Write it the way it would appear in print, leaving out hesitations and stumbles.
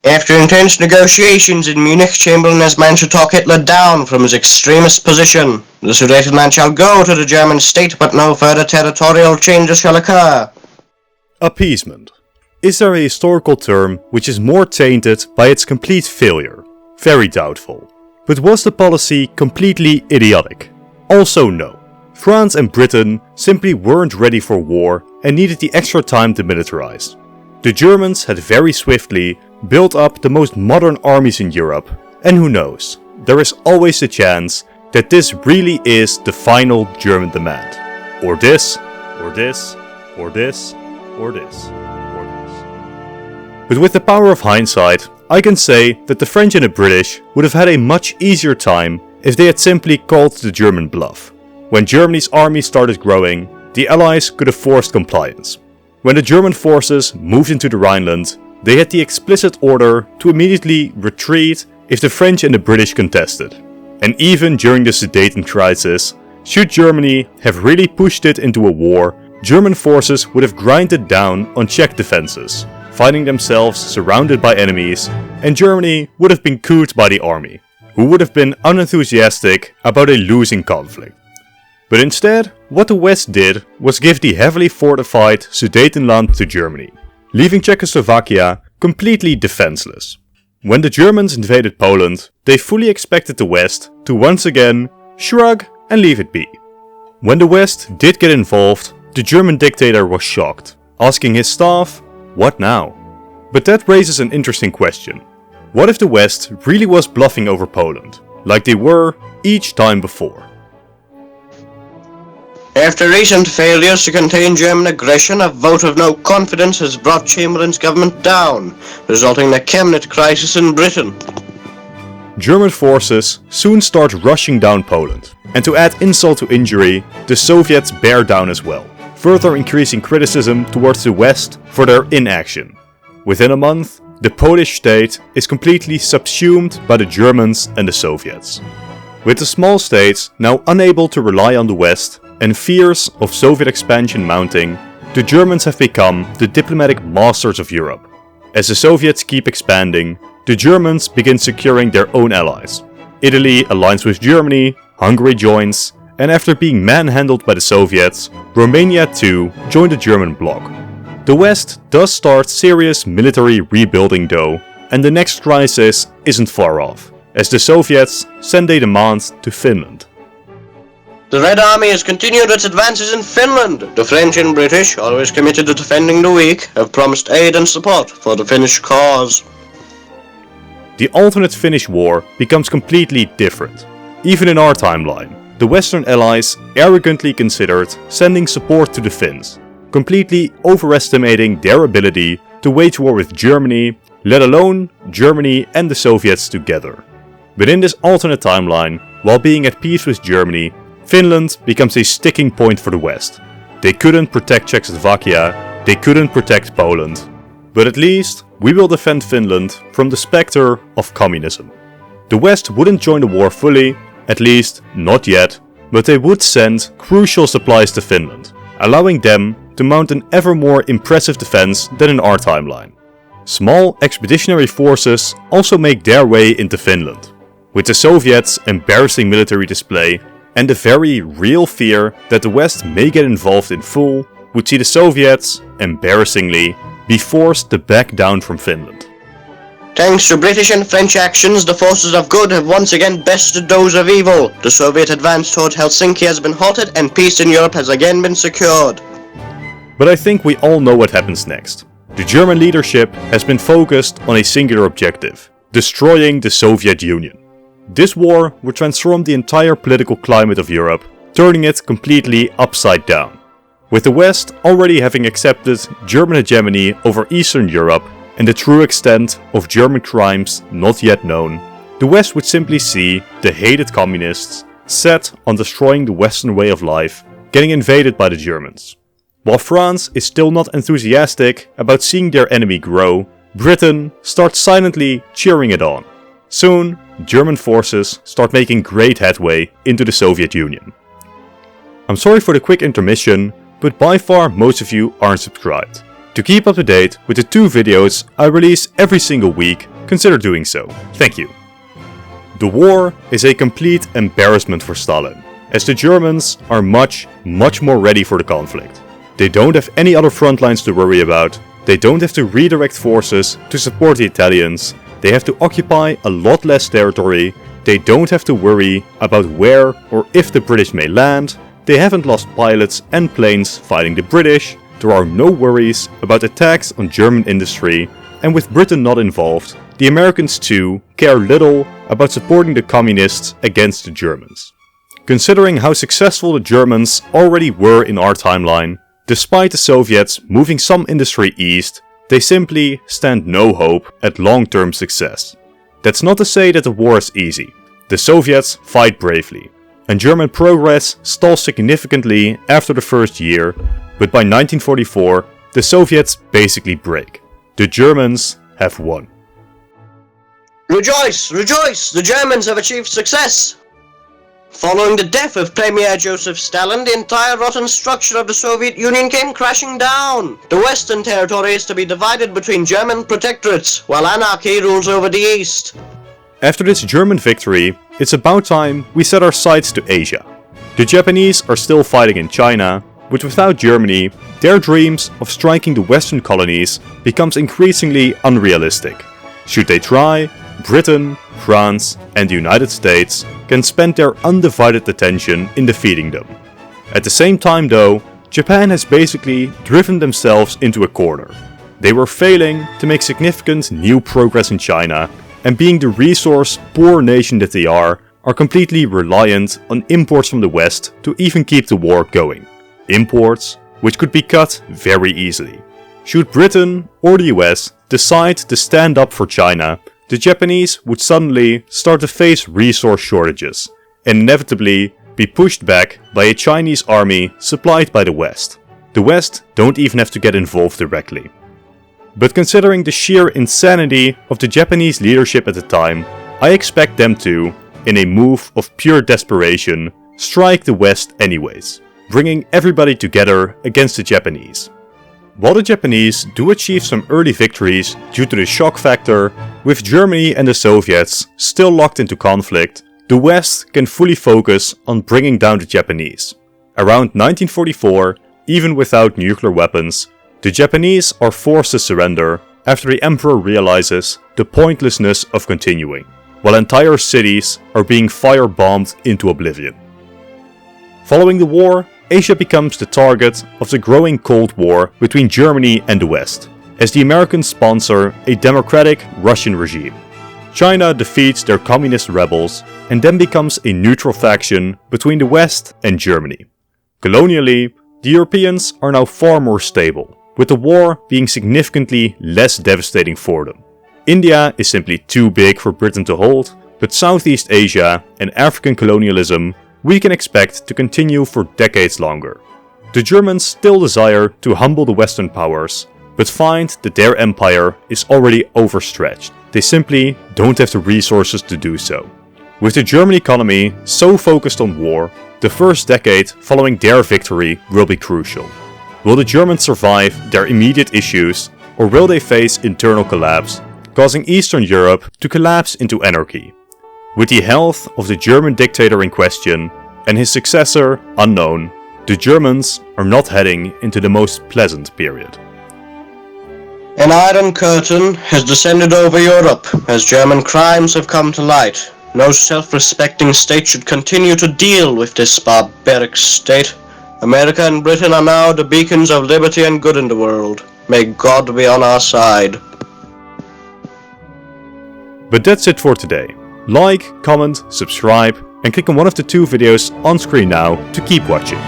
After intense negotiations in Munich, Chamberlain has managed to talk Hitler down from his extremist position. The Sudetenland shall go to the German state, but no further territorial changes shall occur. Appeasement. Is there a historical term which is more tainted by its complete failure? Very doubtful. But was the policy completely idiotic? Also no. France and Britain simply weren't ready for war and needed the extra time to militarize. The Germans had very swiftly built up the most modern armies in Europe, and who knows, there is always a chance that this really is the final German demand. Or this, or this, or this, or this, or this. But with the power of hindsight, I can say that the French and the British would have had a much easier time if they had simply called the German bluff. When Germany's army started growing, the Allies could have forced compliance. When the German forces moved into the Rhineland, they had the explicit order to immediately retreat if the French and the British contested. And even during the Sudeten crisis, should Germany have really pushed it into a war, German forces would have grinded down on Czech defenses, finding themselves surrounded by enemies, and Germany would have been cooed by the army, who would have been unenthusiastic about a losing conflict. But instead, what the West did was give the heavily fortified Sudetenland to Germany, leaving Czechoslovakia completely defenseless. When the Germans invaded Poland, they fully expected the West to once again shrug and leave it be. When the West did get involved, the German dictator was shocked, asking his staff, "What now?" But that raises an interesting question. What if the West really was bluffing over Poland, like they were each time before? After recent failures to contain German aggression, a vote of no confidence has brought Chamberlain's government down, resulting in a Chemnitz crisis in Britain. German forces soon start rushing down Poland, and to add insult to injury, the Soviets bear down as well, further increasing criticism towards the West for their inaction. Within a month, the Polish state is completely subsumed by the Germans and the Soviets. With the small states now unable to rely on the West and fears of Soviet expansion mounting, the Germans have become the diplomatic masters of Europe. As the Soviets keep expanding, the Germans begin securing their own allies. Italy aligns with Germany, Hungary joins, and after being manhandled by the Soviets, Romania too joined the German bloc. The West does start serious military rebuilding though, and the next crisis isn't far off, as the Soviets send a demand to Finland. The Red Army has continued its advances in Finland. The French and British, always committed to defending the weak, have promised aid and support for the Finnish cause. The alternate Finnish war becomes completely different. Even in our timeline, the Western Allies arrogantly considered sending support to the Finns, completely overestimating their ability to wage war with Germany, let alone Germany and the Soviets together. But in this alternate timeline, while being at peace with Germany, Finland becomes a sticking point for the West. They couldn't protect Czechoslovakia, they couldn't protect Poland. But at least, we will defend Finland from the specter of communism. The West wouldn't join the war fully, at least not yet, but they would send crucial supplies to Finland, allowing them to mount an ever more impressive defense than in our timeline. Small expeditionary forces also make their way into Finland, with the Soviets' embarrassing military display and the very real fear that the West may get involved in full would see the Soviets, embarrassingly, be forced to back down from Finland. Thanks to British and French actions, the forces of good have once again bested those of evil. The Soviet advance toward Helsinki has been halted and peace in Europe has again been secured. But I think we all know what happens next. The German leadership has been focused on a singular objective: destroying the Soviet Union. This war would transform the entire political climate of Europe, turning it completely upside down. With the West already having accepted German hegemony over Eastern Europe and the true extent of German crimes not yet known, the West would simply see the hated communists, set on destroying the Western way of life, getting invaded by the Germans. While France is still not enthusiastic about seeing their enemy grow, Britain starts silently cheering it on. Soon, German forces start making great headway into the Soviet Union. I'm sorry for the quick intermission, but by far most of you aren't subscribed. To keep up to date with the 2 videos I release every single week, consider doing so. Thank you. The war is a complete embarrassment for Stalin, as the Germans are much more ready for the conflict. They don't have any other front lines to worry about, they don't have to redirect forces to support the Italians, they have to occupy a lot less territory, they don't have to worry about where or if the British may land, they haven't lost pilots and planes fighting the British, there are no worries about attacks on German industry, and with Britain not involved, the Americans too care little about supporting the communists against the Germans. Considering how successful the Germans already were in our timeline, despite the Soviets moving some industry east, they simply stand no hope at long-term success. That's not to say that the war is easy. The Soviets fight bravely, and German progress stalls significantly after the first year, but by 1944, the Soviets basically break. The Germans have won. Rejoice! Rejoice! The Germans have achieved success! Following the death of Premier Joseph Stalin, the entire rotten structure of the Soviet Union came crashing down. The Western territory is to be divided between German protectorates, while anarchy rules over the East. After this German victory, it's about time we set our sights to Asia. The Japanese are still fighting in China, but without Germany, their dreams of striking the Western colonies becomes increasingly unrealistic. Should they try, Britain, France and the United States can spend their undivided attention in defeating them. At the same time though, Japan has basically driven themselves into a corner. They were failing to make significant new progress in China, and being the resource-poor nation that they are completely reliant on imports from the West to even keep the war going. Imports which could be cut very easily. Should Britain or the US decide to stand up for China, the Japanese would suddenly start to face resource shortages and inevitably be pushed back by a Chinese army supplied by the West. The West don't even have to get involved directly. But considering the sheer insanity of the Japanese leadership at the time, I expect them to, in a move of pure desperation, strike the West anyways, bringing everybody together against the Japanese. While the Japanese do achieve some early victories due to the shock factor, with Germany and the Soviets still locked into conflict, the West can fully focus on bringing down the Japanese. Around 1944, even without nuclear weapons, the Japanese are forced to surrender after the Emperor realizes the pointlessness of continuing, while entire cities are being firebombed into oblivion. Following the war, Asia becomes the target of the growing Cold War between Germany and the West, as the Americans sponsor a democratic Russian regime. China defeats their communist rebels and then becomes a neutral faction between the West and Germany. Colonially, the Europeans are now far more stable, with the war being significantly less devastating for them. India is simply too big for Britain to hold, but Southeast Asia and African colonialism we can expect to continue for decades longer. The Germans still desire to humble the Western powers, but find that their empire is already overstretched. They simply don't have the resources to do so. With the German economy so focused on war, the first decade following their victory will be crucial. Will the Germans survive their immediate issues, or will they face internal collapse, causing Eastern Europe to collapse into anarchy? With the health of the German dictator in question, and his successor unknown, the Germans are not heading into the most pleasant period. An iron curtain has descended over Europe as German crimes have come to light. No self-respecting state should continue to deal with this barbaric state. America and Britain are now the beacons of liberty and good in the world. May God be on our side. But that's it for today. Like, comment, subscribe, and click on one of the two videos on screen now to keep watching.